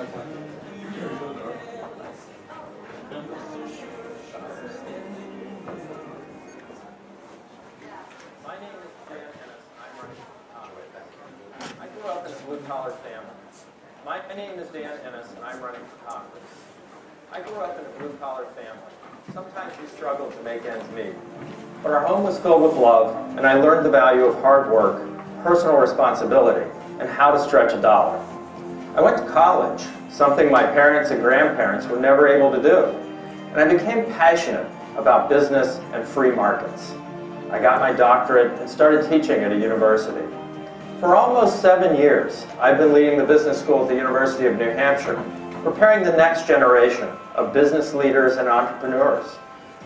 My name is Dan Innis, and I'm running for Congress. I grew up in a blue-collar family. Sometimes we struggled to make ends meet. But our home was filled with love, and I learned the value of hard work, personal responsibility, and how to stretch a dollar. I went to college, something my parents and grandparents were never able to do. And I became passionate about business and free markets. I got my doctorate and started teaching at a university. For almost 7 years, I've been leading the business school at the University of New Hampshire, preparing the next generation of business leaders and entrepreneurs.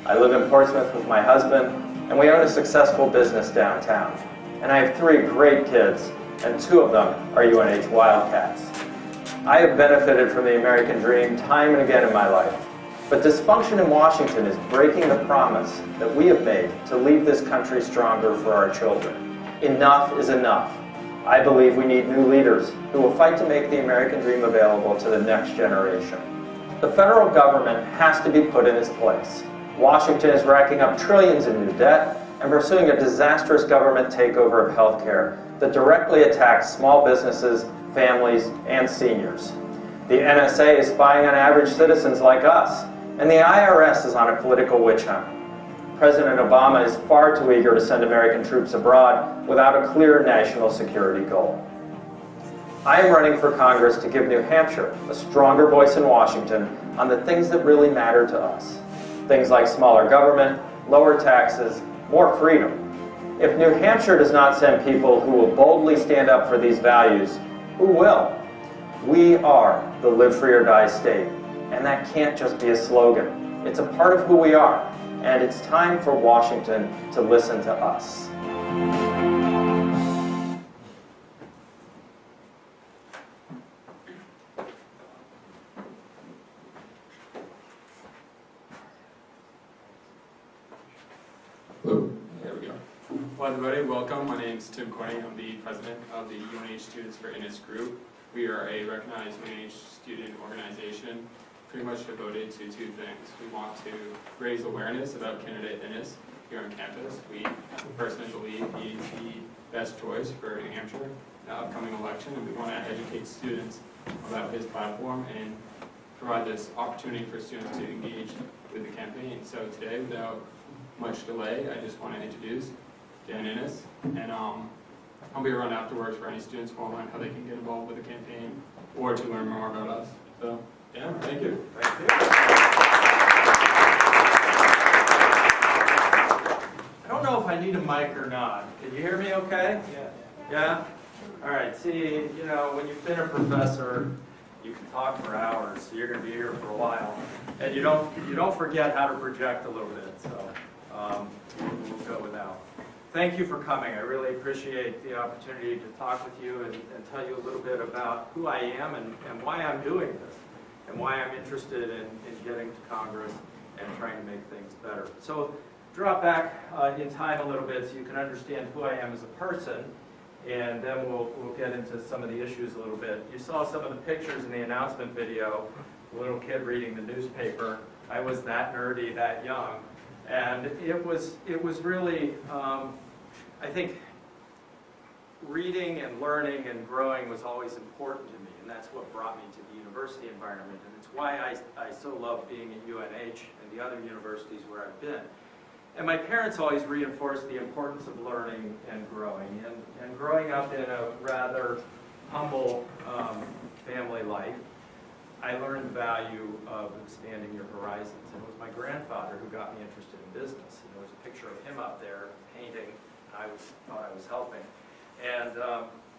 I live in Portsmouth with my husband, and we own a successful business downtown. And I have 3 great kids, and 2 of them are UNH Wildcats. I have benefited from the American dream time and again in my life, but dysfunction in Washington is breaking the promise that we have made to leave this country stronger for our children. Enough is enough. I believe we need new leaders who will fight to make the American dream available to the next generation. The federal government has to be put in its place. Washington is racking up trillions in new debt and pursuing a disastrous government takeover of health care that directly attacks small businesses, families, and seniors. The NSA is spying on average citizens like us, and the IRS is on a political witch hunt. President Obama is far too eager to send American troops abroad without a clear national security goal. I am running for Congress to give New Hampshire a stronger voice in Washington on the things that really matter to us. Things like smaller government, lower taxes, more freedom. If New Hampshire does not send people who will boldly stand up for these values, who will? We are the live free or die state, and that can't just be a slogan. It's a part of who we are. And it's time for Washington to listen to us. Hello. There we go. Well, everybody, welcome. My name is Tim Corning. I'm the president of the UNH Students for Innis group. We are a recognized UNH student organization pretty much devoted to 2 things. We want to raise awareness about candidate Innis here on campus. We personally believe he's the best choice for New Hampshire in the upcoming election, and we want to educate students about his platform and provide this opportunity for students to engage with the campaign. So today, without much delay, I just want to introduce Dan Innis, and I'll be around afterwards for any students who want to learn how they can get involved with the campaign or to learn more about us. So, Dan, thank you. Thank you. I don't know if I need a mic or not. Can you hear me okay? Yeah. Yeah? All right. See, you know, when you've been a professor, you can talk for hours, so you're going to be here for a while. And you don't forget how to project a little bit, so we'll go without. Thank you for coming. I really appreciate the opportunity to talk with you and tell you a little bit about who I am and why I'm doing this, and why I'm interested in getting to Congress and trying to make things better. So drop back in time a little bit so you can understand who I am as a person, and then we'll get into some of the issues a little bit. You saw some of the pictures in the announcement video, a little kid reading the newspaper. I was that nerdy, that young, and it was really, I think, reading and learning and growing was always important to me, and that's what brought me to the university environment, and it's why I so love being at UNH and the other universities where I've been. And my parents always reinforced the importance of learning and growing, and growing up in a rather humble family life, I learned the value of expanding your horizons. And it was my grandfather who got me interested in business. And there was a picture of him up there painting, and I thought I was helping. And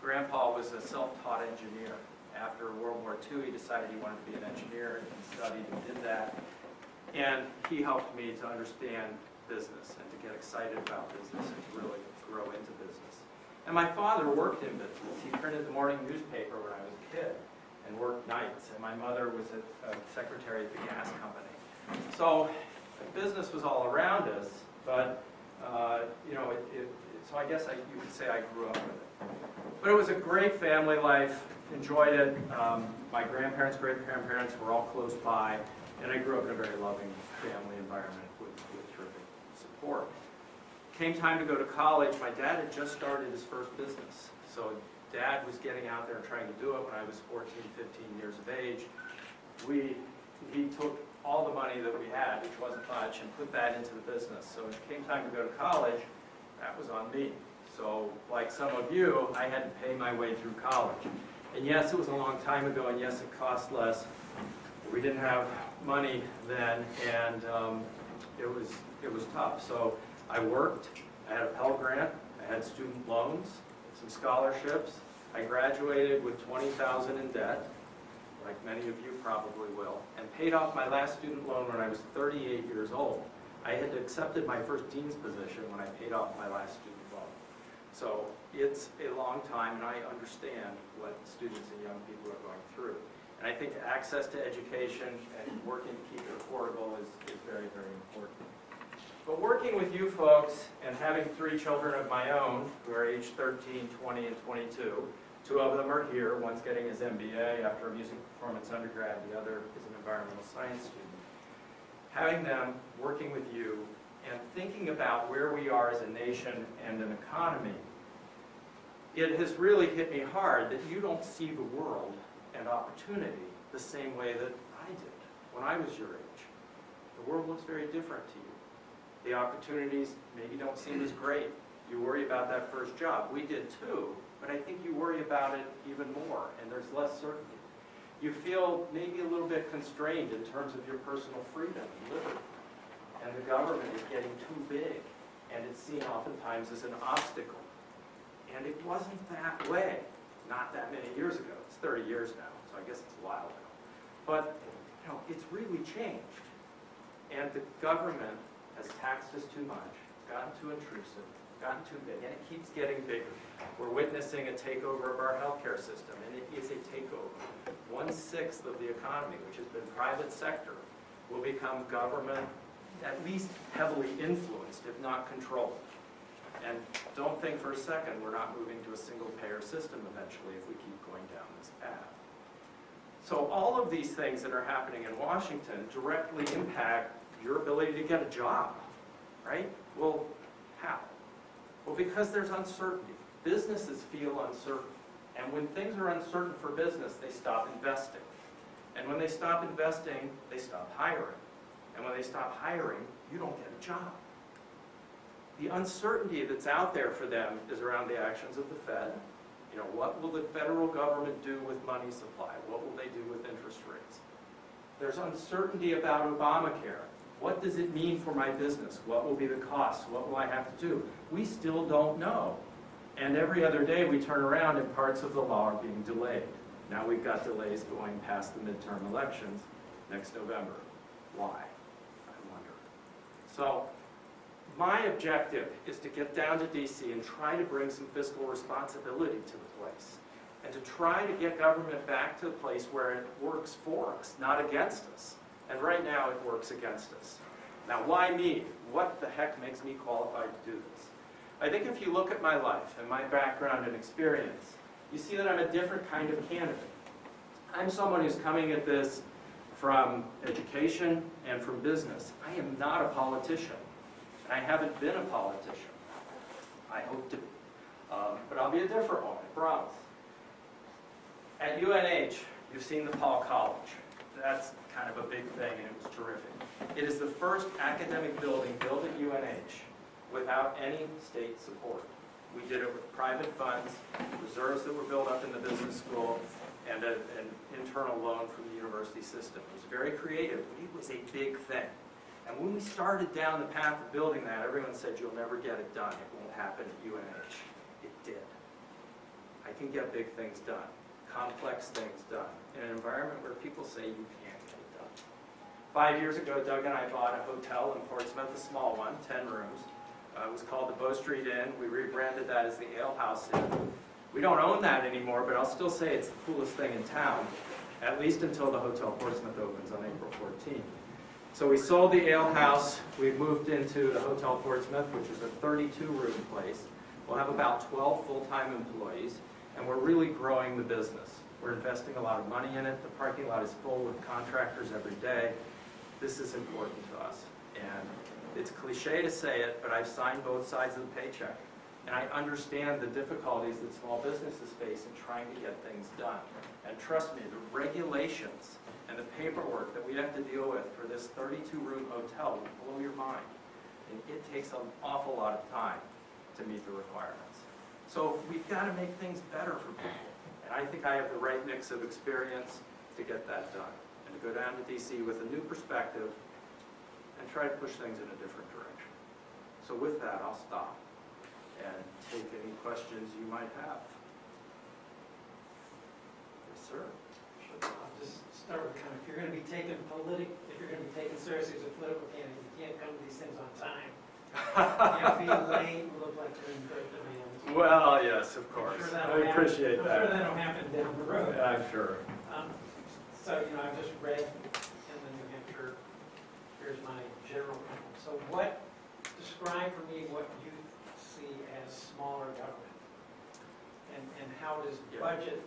Grandpa was a self-taught engineer. After World War II, he decided he wanted to be an engineer, and he studied and did that. And he helped me to understand business and to get excited about business and to really grow into business. And my father worked in business. He printed the morning newspaper when I was a kid and worked nights. And my mother was a secretary at the gas company. So business was all around us, but you know, it So I guess you could say I grew up with it. But it was a great family life, enjoyed it. My grandparents, great-grandparents were all close by, and I grew up in a very loving family environment with terrific support. Came time to go to college. My dad had just started his first business. So Dad was getting out there and trying to do it when I was 14, 15 years of age. He took all the money that we had, which wasn't much, and put that into the business. So when it came time to go to college, that was on me. So like some of you, I had to pay my way through college. And yes, it was a long time ago, and yes, it cost less. We didn't have money then, and it was tough. So I worked, I had a Pell Grant, I had student loans, some scholarships. I graduated with $20,000 in debt, like many of you probably will, and paid off my last student loan when I was 38 years old. I had accepted my first dean's position when I paid off my last student loan. So it's a long time, and I understand what students and young people are going through. And I think access to education and working to keep it affordable is very, very important. But working with you folks and having 3 children of my own who are age 13, 20, and 22, 2 of them are here. One's getting his MBA after a music performance undergrad. The other is an environmental science student. Having them working with you and thinking about where we are as a nation and an economy, it has really hit me hard that you don't see the world and opportunity the same way that I did when I was your age. The world looks very different to you. The opportunities maybe don't seem as great. You worry about that first job. We did too, but I think you worry about it even more, and there's less certainty. You feel maybe a little bit constrained in terms of your personal freedom and liberty. And the government is getting too big, and it's seen oftentimes as an obstacle. And it wasn't that way not that many years ago. It's 30 years now, so I guess it's a while now. But it's really changed. And the government has taxed us too much, gotten too intrusive, gotten too big, and it keeps getting bigger. We're witnessing a takeover of our healthcare system, and it is a takeover. 1/6 of the economy, which has been private sector, will become government, at least heavily influenced, if not controlled. And don't think for a second we're not moving to a single-payer system eventually if we keep going down this path. So all of these things that are happening in Washington directly impact your ability to get a job, right? Well, how? Well, because there's uncertainty. Businesses feel uncertain. And when things are uncertain for business, they stop investing. And when they stop investing, they stop hiring. And when they stop hiring, you don't get a job. The uncertainty that's out there for them is around the actions of the Fed. What will the federal government do with money supply? What will they do with interest rates? There's uncertainty about Obamacare. What does it mean for my business? What will be the cost? What will I have to do? We still don't know. And every other day we turn around and parts of the law are being delayed. Now we've got delays going past the midterm elections next November. Why? I wonder. So my objective is to get down to DC and try to bring some fiscal responsibility to the place. And to try to get government back to the place where it works for us, not against us. And right now it works against us. Now why me? What the heck makes me qualified to do this? I think if you look at my life and my background and experience, you see that I'm a different kind of candidate. I'm someone who's coming at this from education and from business. I am not a politician. And I haven't been a politician. I hope to be. But I'll be a different one, I promise. At UNH, you've seen the Paul College. That's kind of a big thing, and it was terrific. It is the first academic building built at UNH without any state support. We did it with private funds, reserves that were built up in the business school, and an internal loan from the university system. It was very creative, but it was a big thing. And when we started down the path of building that, everyone said, you'll never get it done. It won't happen at UNH. It did. I can get big things done, complex things done, in an environment where people say you can't get it done. 5 years ago, Doug and I bought a hotel in Portsmouth, a small one, 10 rooms. It was called the Bow Street Inn. We rebranded that as the Ale House Inn. We don't own that anymore, but I'll still say it's the coolest thing in town, at least until the Hotel Portsmouth opens on April 14th. So we sold the Ale House. We've moved into the Hotel Portsmouth, which is a 32-room place. We'll have about 12 full-time employees, and we're really growing the business. We're investing a lot of money in it. The parking lot is full with contractors every day. This is important to us. And it's cliche to say it, but I've signed both sides of the paycheck. And I understand the difficulties that small businesses face in trying to get things done. And trust me, the regulations and the paperwork that we have to deal with for this 32-room hotel will blow your mind. And it takes an awful lot of time to meet the requirements. So we've got to make things better for people. And I think I have the right mix of experience to get that done. And to go down to DC with a new perspective and try to push things in a different direction. So with that, I'll stop and take any questions you might have. Yes, sir. I'll just start with kind of, if you're going to be taken seriously as a political candidate, you can't come to these things on time. You can't be late, look like you're in good demand. Well, yes, of course. Sure I appreciate that. I'm sure that'll happen down the road. I'm sure. So, I've just read in the New Hampshire, here's my general comment. So describe for me what you see as smaller government, and how does budget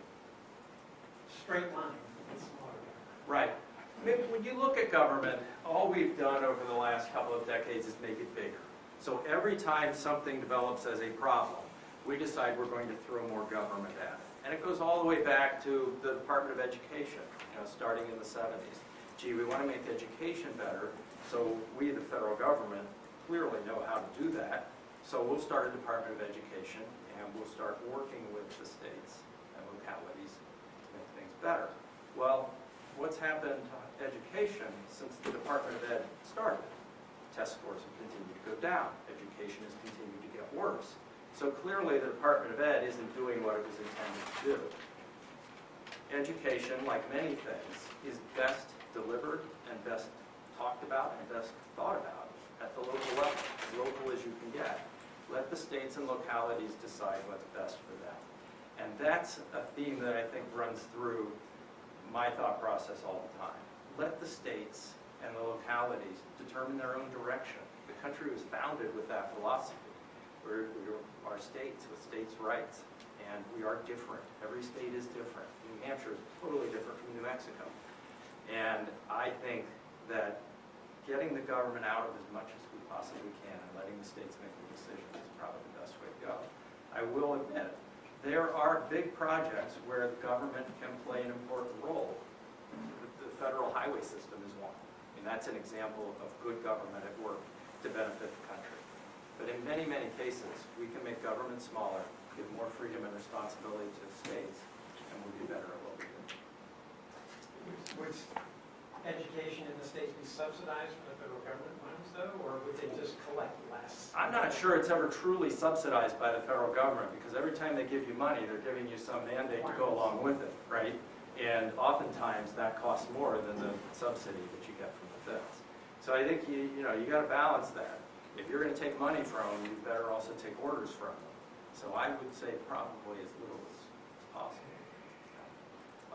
straight line with smaller government? Right. I mean, when you look at government, all we've done over the last couple of decades is make it bigger. So every time something develops as a problem, we decide we're going to throw more government at it. And it goes all the way back to the Department of Education, starting in the 70s. Gee, we want to make education better, so we, the federal government, clearly know how to do that. So we'll start a Department of Education, and we'll start working with the states and localities to make things better. Well, what's happened to education since the Department of Ed started? Test scores have continued to go down. Education has continued to get worse. So clearly the Department of Ed isn't doing what it was intended to do. Education, like many things, is best delivered and best talked about and best thought about at the local level, as local as you can get. Let the states and localities decide what's best for them. And that's a theme that I think runs through my thought process all the time. Let the states and the localities determine their own direction. The country was founded with that philosophy. We are states with states' rights, and we are different. Every state is different. New Hampshire is totally different from New Mexico. And I think that getting the government out of as much as we possibly can and letting the states make the decisions is probably the best way to go. I will admit, there are big projects where the government can play an important role. The federal highway system is one. I mean, that's an example of good government at work to benefit the country. But in many, many cases, we can make government smaller, give more freedom and responsibility to the states, and we'll be better at what we do. Would education in the states be subsidized from the federal government funds, though, or would they just collect less? I'm not sure it's ever truly subsidized by the federal government, because every time they give you money, they're giving you some mandate to go along with it, right? And oftentimes that costs more than the subsidy that you get from the feds. So I think you got to balance that. If you're going to take money from them, you better also take orders from them. So I would say probably as little as possible.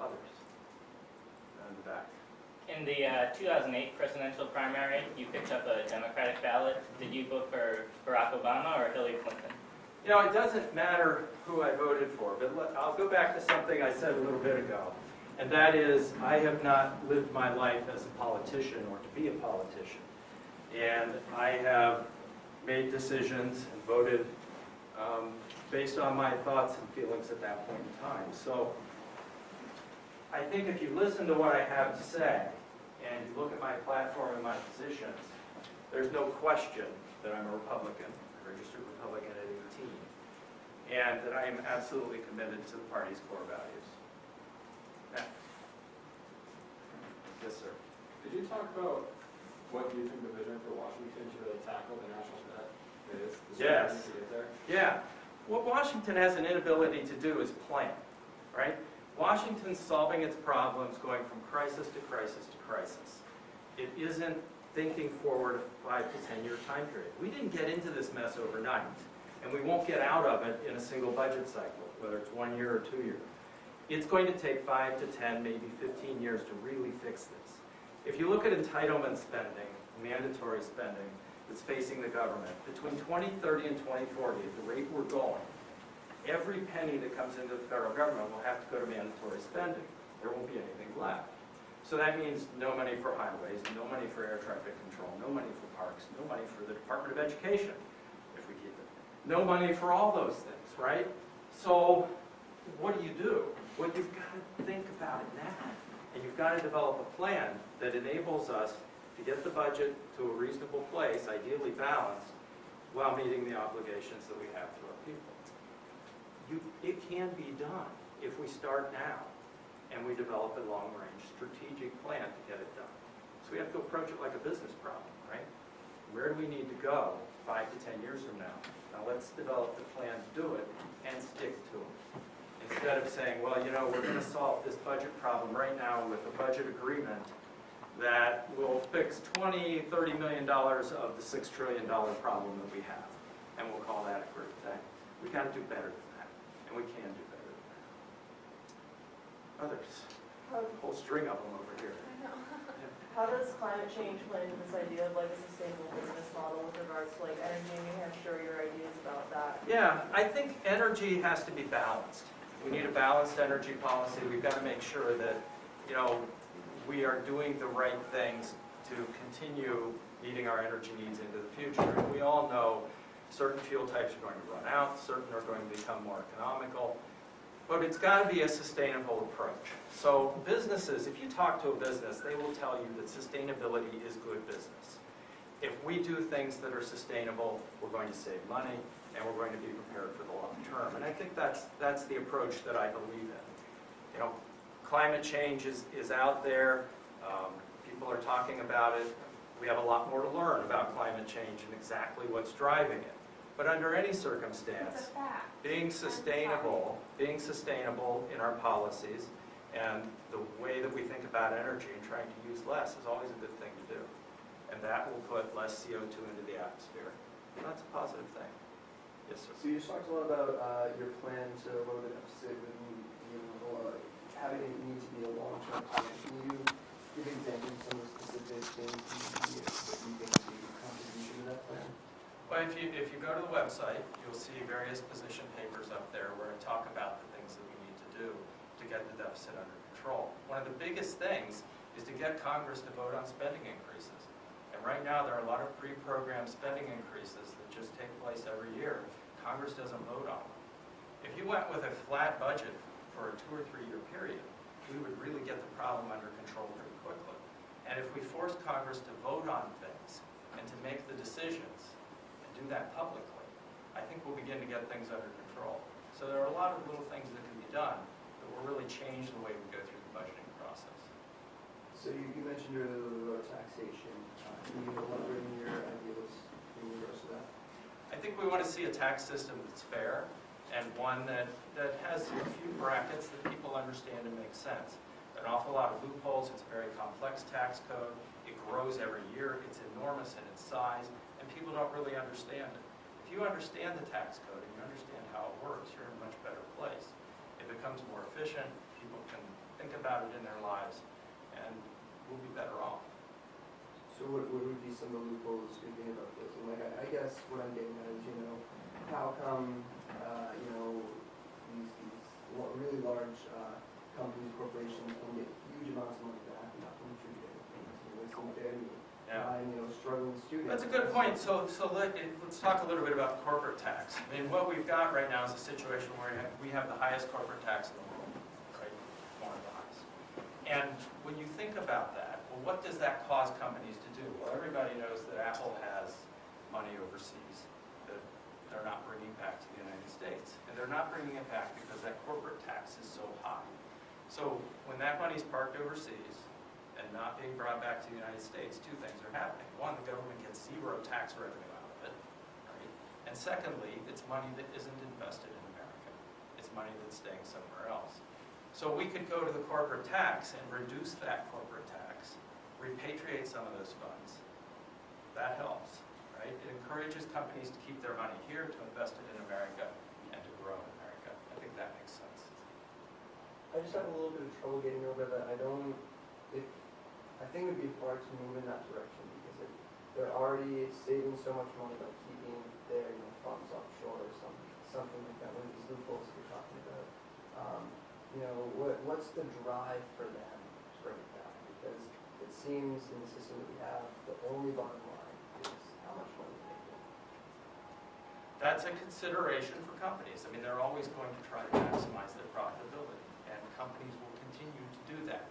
Others? In the back. In the 2008 presidential primary, you picked up a Democratic ballot. Did you vote for Barack Obama or Hillary Clinton? It doesn't matter who I voted for, but I'll go back to something I said a little bit ago. And that is, I have not lived my life as a politician or to be a politician. And I have made decisions and voted based on my thoughts and feelings at that point in time. So I think if you listen to what I have to say and you look at my platform and my positions, there's no question that I'm a Republican, a registered Republican at 18, and that I am absolutely committed to the party's core values. Now, yes, sir. Did you talk about what do you think the vision for Washington to really tackle the national debt is? Yes. To get there? Yeah. What Washington has an inability to do is plan, right? Washington's solving its problems going from crisis to crisis to crisis. It isn't thinking forward a 5 to 10 year time period. We didn't get into this mess overnight, and we won't get out of it in a single budget cycle, whether it's 1 year or 2 years. It's going to take 5 to 10, maybe 15 years to really fix this. If you look at entitlement spending, mandatory spending, that's facing the government. Between 2030 and 2040, at the rate we're going, every penny that comes into the federal government will have to go to mandatory spending. There won't be anything left. So that means no money for highways, no money for air traffic control, no money for parks, no money for the Department of Education, if we keep it. No money for all those things, right? So what do? Well, you've got to think about it now. And you've got to develop a plan that enables us to get the budget to a reasonable place, ideally balanced, while meeting the obligations that we have to our people. It can be done if we start now and we develop a long-range strategic plan to get it done. So we have to approach it like a business problem, right? Where do we need to go 5 to 10 years from now? Now let's develop the plan to do it and stick to it. Instead of saying, well, you know, we're going to solve this budget problem right now with a budget agreement that will fix $20, $30 million of the $6 trillion problem that we have. And we'll call that a great thing. We've got to do better than that. And we can do better than that. Others. A whole string of them over here. I know. How does climate change play into this idea of like a sustainable business model with regards to like energy in New Hampshire, your ideas about that? Yeah, I think energy has to be balanced. We need a balanced energy policy. We've got to make sure that, you know, we are doing the right things to continue meeting our energy needs into the future. And we all know certain fuel types are going to run out, certain are going to become more economical, but it's got to be a sustainable approach. So businesses, if you talk to a business, they will tell you that sustainability is good business. If we do things that are sustainable, we're going to save money, and we're going to be prepared for the long term. And I think that's the approach that I believe in. You know, climate change is out there. People are talking about it. We have a lot more to learn about climate change and exactly what's driving it. But under any circumstance, being sustainable in our policies and the way that we think about energy and trying to use less is always a good thing to do. And that will put less CO2 into the atmosphere. And that's a positive thing. Yes, sir. So you just talked a lot about your plan to lower the deficit and having it need to be a long-term plan. Can you give examples of some of the specific things that you think would be a contribution to that plan? Well, if you go to the website, you'll see various position papers up there where I talk about the things that we need to do to get the deficit under control. One of the biggest things is to get Congress to vote on spending increases. And right now, there are a lot of pre-programmed spending increases that just take place every year. Congress doesn't vote on them. If you went with a flat budget for a 2 or 3 year period, we would really get the problem under control pretty quickly. And if we force Congress to vote on things and to make the decisions and do that publicly, I think we'll begin to get things under control. So there are a lot of little things that can be done that will really change the way we go through the budgeting process. So you mentioned earlier taxation. Can you elaborate on your ideas in regards to that? I think we want to see a tax system that's fair and one that has a few brackets that people understand and make sense. An awful lot of loopholes. It's a very complex tax code. It grows every year. It's enormous in its size, and people don't really understand it. If you understand the tax code and you understand how it works, you're in a much better place. It becomes more efficient. People can think about it in their lives, and we'll be better off. So what would be some of the loopholes speaking about this? And like, I guess what I'm getting at is, how come, these really large companies, corporations can get huge amounts of money back and not contribute anything? It's unfair to me. Struggling students. That's a good point. So let's talk a little bit about corporate tax. I mean, what we've got right now is a situation where we have the highest corporate tax in the world, right? One of the highest. And when you think about that, well, what does that cause companies to do? Well, everybody knows that Apple has money overseas that they're not bringing back to the United States. And they're not bringing it back because that corporate tax is so high. So when that money's parked overseas and not being brought back to the United States, two things are happening. One, the government gets zero tax revenue out of it, right? And secondly, it's money that isn't invested in America. It's money that's staying somewhere else. So we could go to the corporate tax and reduce that corporate tax, repatriate some of those funds. That helps, right? It encourages companies to keep their money here, to invest it in America, and to grow in America. I think that makes sense. I just have a little bit of trouble getting over that. I think it would be hard to move in that direction because they're already saving so much money by keeping their funds offshore or something like that. One of these loopholes you're talking about. What's the drive for them to bring it back? Because it seems in the system that we have, the only bottom line is how much money they make. That's a consideration for companies. I mean, they're always going to try to maximize their profitability, and companies will continue to do that.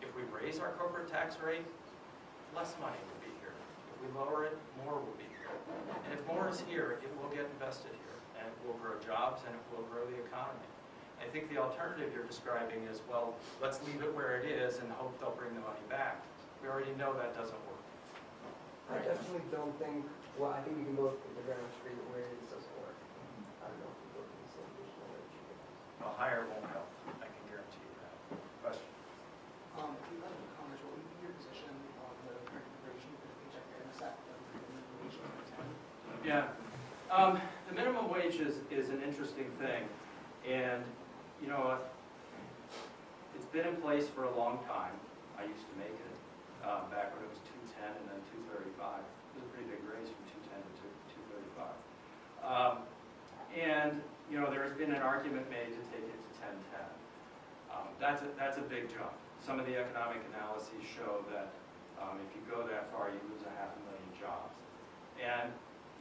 If we raise our corporate tax rate, less money will be here. If we lower it, more will be here. And if more is here, it will get invested here, and it will grow jobs, and it will grow the economy. I think the alternative you're describing is, well, let's leave it where it is and hope they'll bring the money back. We already know that doesn't work. I definitely don't think, well, I think we can both agree that where it is doesn't work. I don't know if we both think the same additional wage. Well, higher won't help. I can guarantee you that. Question? If you have any comments, what would be your position on the current configuration of the paycheck fairness act of the minimum wage number 10? Yeah. The minimum wage is an interesting thing. And, it's been in place for a long time. I used to make it back when it was $2.10 and then $2.35. It was a pretty big raise from $2.10 to $2.35. There's been an argument made to take it to $10.10. That's a big jump. Some of the economic analyses show that if you go that far, you lose 500,000 jobs. And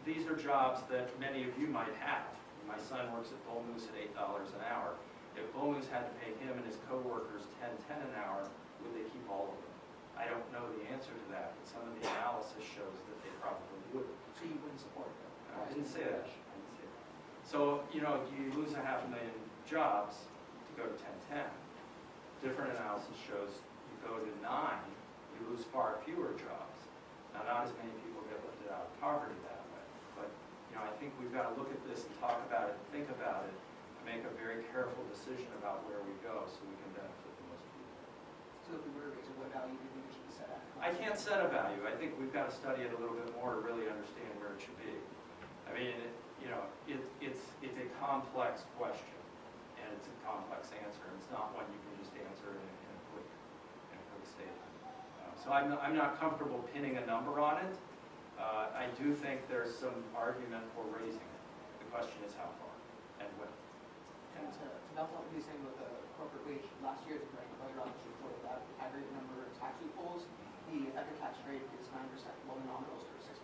these are jobs that many of you might have. My son works at Bull Moose at $8 an hour. If Bull Moose had to pay him and his coworkers $10.10 an hour, would they keep all of them? I don't know the answer to that, but some of the analysis shows that they probably would. So you wouldn't support that? I didn't say that. So, you lose 500,000 jobs to go to $10.10. Different analysis shows you go to 9, you lose far fewer jobs. Now, not as many people get lifted out of poverty that way, but I think we've got to look at this and talk about it, and think about it, and make a very careful decision about where we go so we can benefit the most people. So if we were to raise it, what value do you think it should be set at? I can't set a value. I think we've got to study it a little bit more to really understand where it should be. I mean, it's a complex question, and it's a complex answer. It's not one you can just answer in a quick statement. So I'm not comfortable pinning a number on it. I do think there's some argument for raising it. The question is how far and when. And to mount what you're saying about the corporate wage, last year the Grant Budget Office reported that the aggregate number of tax loopholes, the effective tax rate is 9%, while the nominals are 6.5.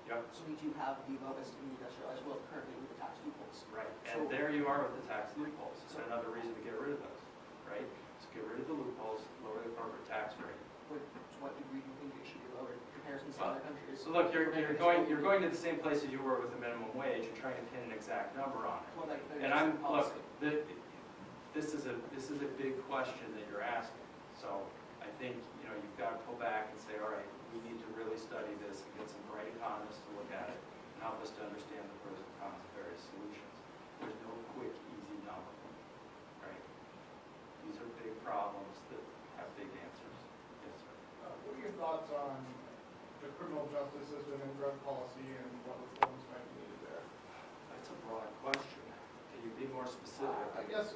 Yep. So we do have the lowest in the industrialized world currently with the tax loopholes. Right. And there you are with the tax loopholes. So another reason to get rid of those, right? So get rid of the loopholes, lower the corporate tax rate. To what degree do you think it should be lowered in comparison to other countries? So look, you're going to the same place as you were with the minimum wage and trying to pin an exact number on it. Well, And this is a big question that you're asking. So I think you've got to pull back and say, all right, we need to really study this and get some bright economists to look at it and help us to understand the pros and cons of various solutions. There's no quick, easy number, right? These are big problems that have big answers. Yes, sir. What are your thoughts on the criminal justice system and drug policy and what reforms might be needed there? That's a broad question. Can you be more specific? I guess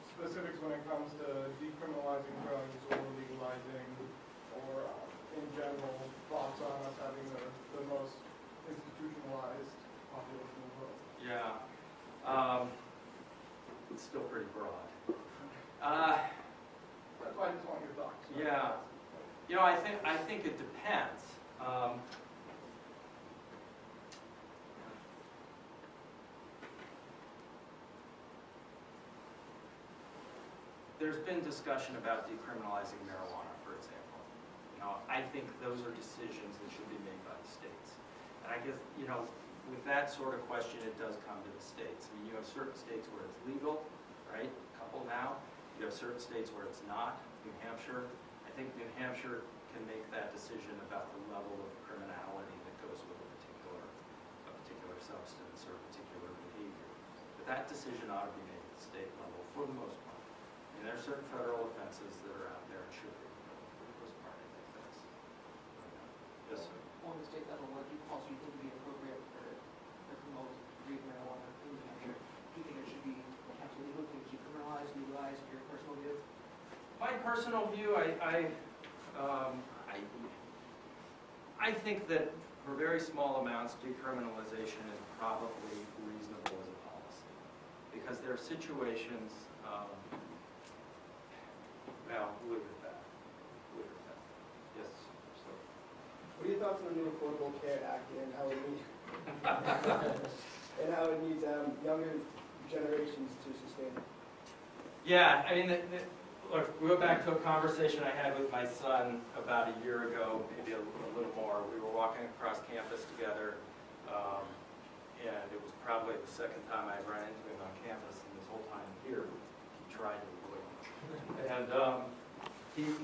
specifics when it comes to decriminalizing drugs or legalizing, or in general, thoughts on us having the most institutionalized population in the world. Yeah. It's still pretty broad. That's why I just want your thoughts. Yeah. I think it depends. There's been discussion about decriminalizing marijuana, for example. I think those are decisions that should be made by the states. And I guess, with that sort of question, it does come to the states. I mean, you have certain states where it's legal, right? A couple now. You have certain states where it's not. New Hampshire. I think New Hampshire can make that decision about the level of criminality that goes with a particular substance or particular behavior. But that decision ought to be made at the state level for the most part. And there are certain federal offenses that are out there and should be, but for the most part, I think that's. Yes, sir. On the state level, what policy do you think would be appropriate for criminals to read marijuana in New Hampshire? Do you think it should be kept illegal? Do you think it should be criminalized, legalized? Your personal view? My personal view, I think that for very small amounts, decriminalization is probably reasonable as a policy. Because there are situations, well, we'll leave it at that. We'll leave it at that. Yes, sir. What are your thoughts on the new Affordable Care Act and how it needs, and how it needs younger generations to sustain it? Yeah, I mean, look, we go back to a conversation I had with my son about a year ago, maybe a little more. We were walking across campus together, and it was probably the second time I'd run into him on campus, and this whole time here, he tried to avoid me. And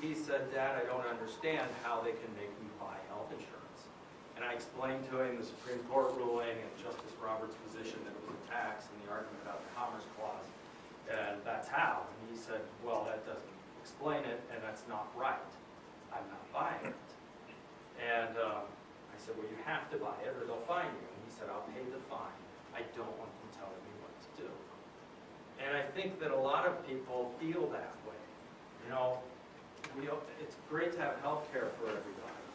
he said, "Dad, I don't understand how they can make me buy health insurance." And I explained to him the Supreme Court ruling and Justice Roberts' position that it was a tax and the argument about the Commerce Clause. And that's how. And he said, "Well, that doesn't explain it, and that's not right. I'm not buying it." And I said, "Well, you have to buy it or they'll fine you." And he said, "I'll pay the fine. I don't want them telling me what to do." And I think that a lot of people feel that way. You know, it's great to have health care for everybody.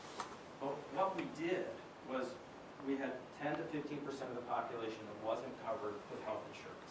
But what we did was we had 10 to 15% of the population that wasn't covered with health insurance.